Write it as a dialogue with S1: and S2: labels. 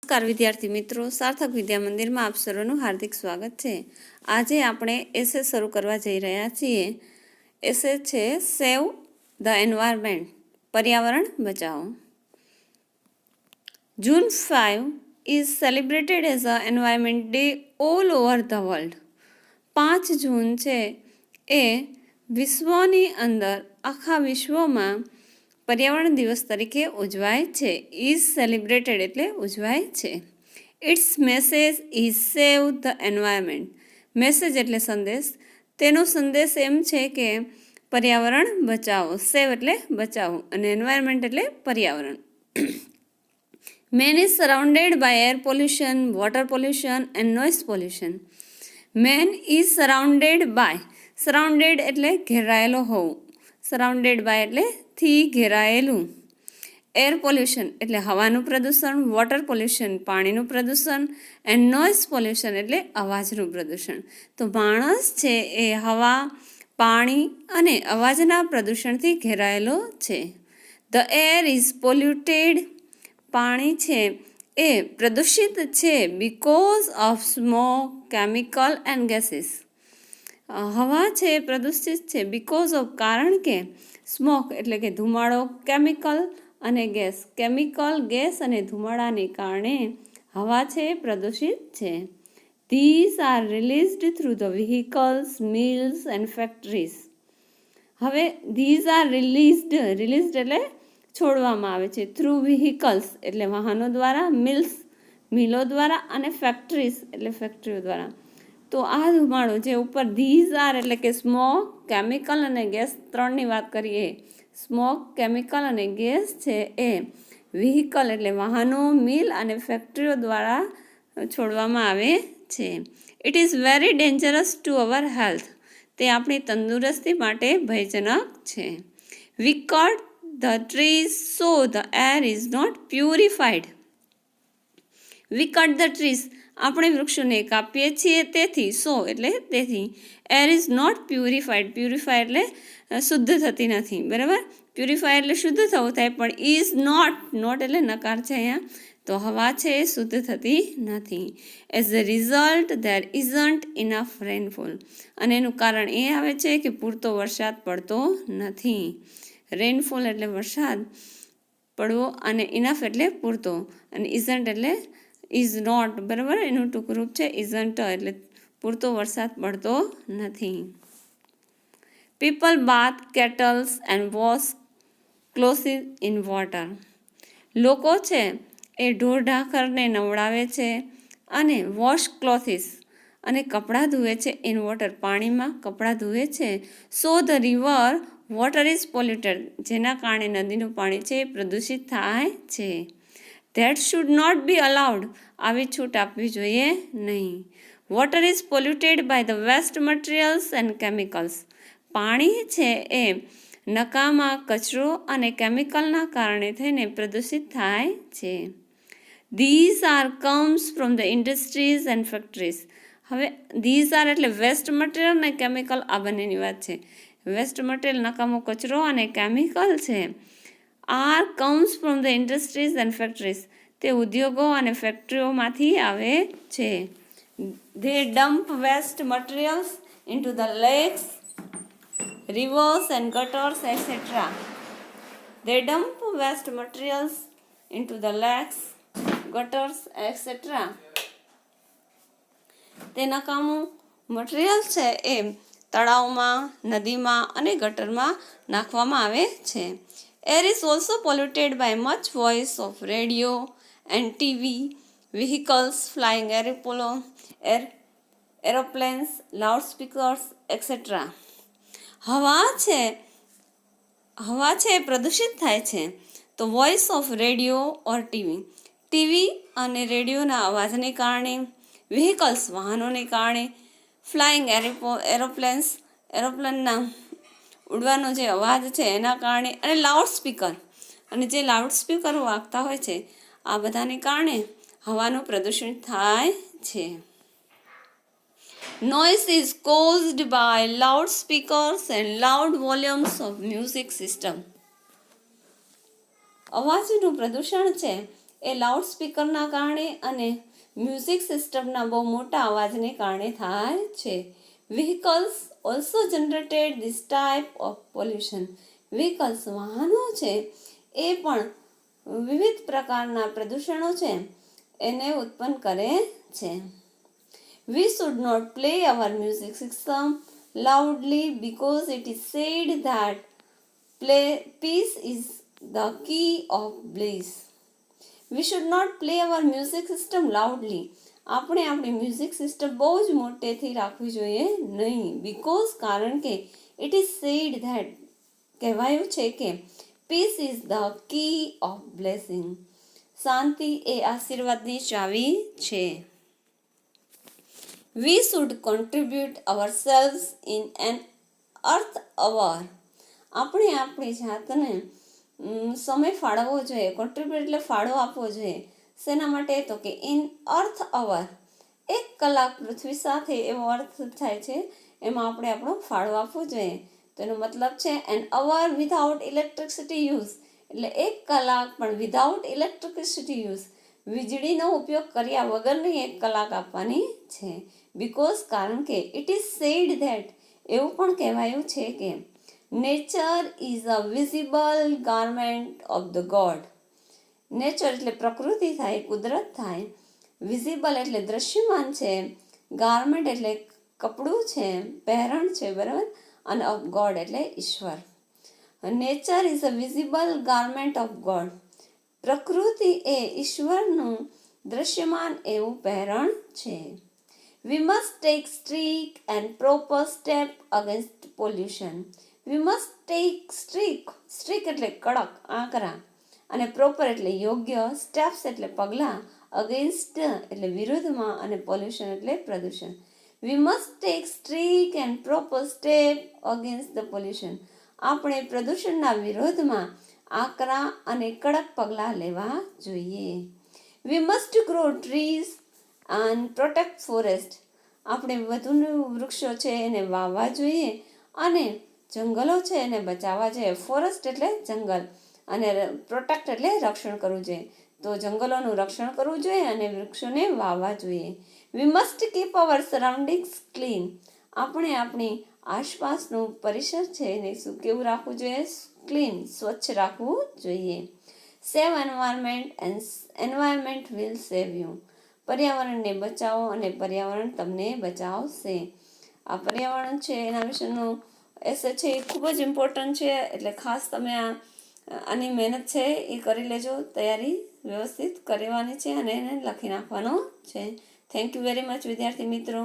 S1: નમસ્કાર વિદ્યાર્થી મિત્રો, સાર્થક વિદ્યા મંદિરમાં આપ સર્વનું હાર્દિક સ્વાગત છે. આજે આપણે એસે શરૂ કરવા જઈ રહ્યા છીએ. એસે છે સેવ ધ એન્વાયરમેન્ટ, પર્યાવરણ બચાવો. જૂન 5 is celebrated as a environment day all over the world. 5 જૂન છે એ વિશ્વની અંદર, આખા વિશ્વમાં પર્યાવરણ દિવસ તરીકે ઉજવાય છે. ઇઝ સેલિબ્રેટેડ એટલે ઉજવાય છે. Its message is save the environment. Message એટલે સંદેશ. તેનો સંદેશ એમ છે કે પર્યાવરણ બચાવો. સેવ એટલે બચાવો અને એન્વાયરમેન્ટ એટલે પર્યાવરણ. Man is surrounded by air pollution, water pollution and noise pollution. Man is surrounded by. Surrounded એટલે ઘેરાયેલો હોવું. સરાઉન્ડેડ બાય એટલે થી ઘેરાયેલું. એર પોલ્યુશન એટલે હવાનું પ્રદૂષણ, વોટર પોલ્યુશન પાણીનું પ્રદૂષણ એન્ડ નોઇઝ પોલ્યુશન એટલે અવાજનું પ્રદૂષણ. તો માણસ છે એ હવા, પાણી અને અવાજના પ્રદૂષણથી ઘેરાયેલો છે. The air is polluted. પાણી છે એ પ્રદૂષિત છે because of smoke, chemical and gases. હવા છે એ પ્રદૂષિત છે બીકોઝ ઓફ કારણ કે સ્મોક એટલે કે ધુમાડો, કેમિકલ અને ગેસ. કેમિકલ, ગેસ અને ધુમાડાને કારણે હવા છે એ પ્રદૂષિત છે. These are released through the vehicles, mills and factories. હવે ધીઝ આર રિલીઝડ એટલે છોડવામાં આવે છે. થ્રુ વ્હીકલ્સ એટલે વાહનો દ્વારા, મિલ્સ મિલો દ્વારા અને ફેક્ટરીઝ એટલે ફેક્ટરીઓ દ્વારા. તો આ ધુમાડો જે ઉપર ધીઝ આર એટલે કે સ્મોક, કેમિકલ અને ગેસ, ત્રણની વાત કરીએ. સ્મોક, કેમિકલ અને ગેસ છે એ વ્હીકલ એટલે વાહનો, મિલ અને ફેક્ટરીઓ દ્વારા છોડવામાં આવે છે. It is very dangerous to our health. તે આપણી તંદુરસ્તી માટે ભયજનક છે. We cut the trees so the air is not purified. We cut the trees આપણે વૃક્ષોને કાપીએ છીએ તેથી. સો એટલે તેથી. Air is not purified. Purify એટલે શુદ્ધ થતી નથી, બરાબર. પ્યુરિફાય એટલે શુદ્ધ થવું થાય, પણ ઇઝ નોટ એટલે નકાર છે અહીંયા. તો હવા છે એ શુદ્ધ થતી નથી. As a result there isn't enough rainfall. અને એનું કારણ એ આવે છે કે પૂરતો વરસાદ પડતો નથી. રેનફોલ એટલે વરસાદ પડવો અને ઇનફ એટલે પૂરતો અને ઇઝન્ટ એટલે ઇઝ નોટ, બરાબર. એનું ટૂંકું રૂપ છે ઇઝન્ટ એટલે પૂરતો વરસાદ પડતો નથી. People bath cattles and wash clothes in water. લોકો છે એ ઢોર ઢાંખરને નવડાવે છે અને વોશ ક્લોથિસ અને કપડાં ધુએ છે ઇન વોટર પાણીમાં કપડાં ધુએ છે. So the river water is polluted. જેના કારણે નદીનું પાણી છે એ પ્રદૂષિત થાય છે. That should not be allowed. આવી છૂટ આપવી જોઈએ નહીં. Water is polluted by the waste materials and chemicals. પાણી છે એ નકામા કચરો અને કેમિકલના કારણે થઈને પ્રદૂષિત થાય છે. These R comes from the industries and factories. હવે ધીઝ આર એટલે વેસ્ટ મટીરિયલ અને કેમિકલ, આ બંનેની વાત છે. વેસ્ટ મટીરિયલ નકામો કચરો અને કેમિકલ છે. Are comes from the industries and factories. તે ઉદ્યોગો અને ફેક્ટરીઓમાંથી આવે છે. They dump waste materials into the lakes, rivers and gutters etc. They dump waste materials into the lakes, gutters etc. તે નકામું મટીરિયલ છે એ તળાવમાં, નદીમાં અને ગટરમાં નાખવામાં આવે છે. Air is also polluted by much voice of radio and TV, vehicles, flying aeroplanes, loud speakers etcetera. હવા છે પ્રદૂષિત થાય છે. તો voice of radio or TV અને રેડિયોના અવાજને કારણે, વ્હીકલ્સ વાહનોને કારણે, ફ્લાઇંગ એરોપ્લેનના ઉડવાનો જે અવાજ છે એના કારણે, અને લાઉડ સ્પીકર અને જે લાઉડ સ્પીકરો વાગતા હોય છે આ બધાને કારણે હવાનું પ્રદૂષણ થાય છે. Noise is caused by loudspeakers and loud volumes of music system. અવાજનું પ્રદૂષણ છે એ લાઉડસ્પીકરના કારણે અને મ્યુઝિક સિસ્ટમના બહુ મોટા અવાજને કારણે થાય છે. Vehicles also generated this type of pollution. Vehicles વાહનો છે એ પણ વિવિધ પ્રકારના પ્રદૂષણો છે એને ઉત્પન્ન કરે છે. We should not play our music system loudly because it is said that peace is the key of bliss. We should not play our music system loudly. આપણે આપણી મ્યુઝિક સિસ્ટમ બહુ જ મોટેથી રાખવી જોઈએ નહીં. બીકોઝ કારણ કે ઇટ ઇઝ સેડ ધેટ કહેવાયું છે કે peace is the key of blessing. શાંતિ એ આશીર્વાદની ચાવી છે. We should contribute ourselves in an earth hour. આપણે આપણી જાતને સમય ફાળવવો જોઈએ. કોન્ટ્રીબ્યુટ એટલે ફાળો આપવો જોઈએ. શેના માટે? તો કે ઇન અર્થ અવર, 1 કલાક પૃથ્વી સાથે એવો અર્થ થાય છે, એમાં આપણે આપણો ફાળો આપવો જોઈએ. તો એનો મતલબ છે an hour without electricity use, એટલે 1 કલાક પણ વિધાઉટ ઇલેક્ટ્રિસિટી યુઝ, વીજળીનો ઉપયોગ કર્યા વગરની 1 કલાક આપવાની છે. બીકોઝ કારણ કે ઇટ ઇઝ સેડ ધેટ એવું પણ કહેવાયું છે કે nature is a visible garment of the God. Nature એટલે પ્રકૃતિ થાય, કુદરત થાય. વિઝિબલ એટલે દ્રશ્યમાન છે. ગાર્મેન્ટ એટલે કપડું છે, પહેરણ છે, બરાબર. અને ઓફ ગોડ એટલે ઈશ્વર. Nature is a visible garment of God. પ્રકૃતિ એ ઈશ્વરનું દ્રશ્યમાન એવું પહેરણ છે. We must take strict and proper step against pollution. We must take strict એટલે કડક, આકરા, અને પ્રોપર એટલે યોગ્ય, સ્ટેપ્સ એટલે પગલાં, અગેન્સ્ટ એટલે વિરુદ્ધમાં, અને પોલ્યુશન એટલે પ્રદૂષણ. We must take strict and proper step against the pollution. આપણે પ્રદૂષણના વિરોધમાં આકરા અને કડક પગલાં લેવા જોઈએ. We must grow trees and protect forest. આપણે વધુ વૃક્ષો છે એને વાવવા જોઈએ અને જંગલો છે એને બચાવવા જોઈએ. ફોરેસ્ટ એટલે જંગલ અને પ્રોટેક્ટ એટલે રક્ષણ કરવું જોઈએ. તો જંગલોનું રક્ષણ કરવું જોઈએ અને વૃક્ષોને વાવવા જોઈએ. We must keep our surroundings clean. આપણે આપણી આસપાસનું પરિસર છે એને શું કેવું રાખવું જોઈએ? ક્લીન, સ્વચ્છ રાખવું જોઈએ. સેવ environment and environment will save you. પર્યાવરણને બચાવો અને પર્યાવરણ તમને બચાવશે. આ પર્યાવરણ છે એના વિશેનું એસે છે એ ખૂબ જ ઇમ્પોર્ટન્ટ છે, એટલે ખાસ તમે આની મહેનત છે એ કરી લેજો. તૈયારી વ્યવસ્થિત કરવાની છે અને એને લખી નાખવાનો છે. થેન્ક યુ વેરી મચ વિદ્યાર્થી મિત્રો.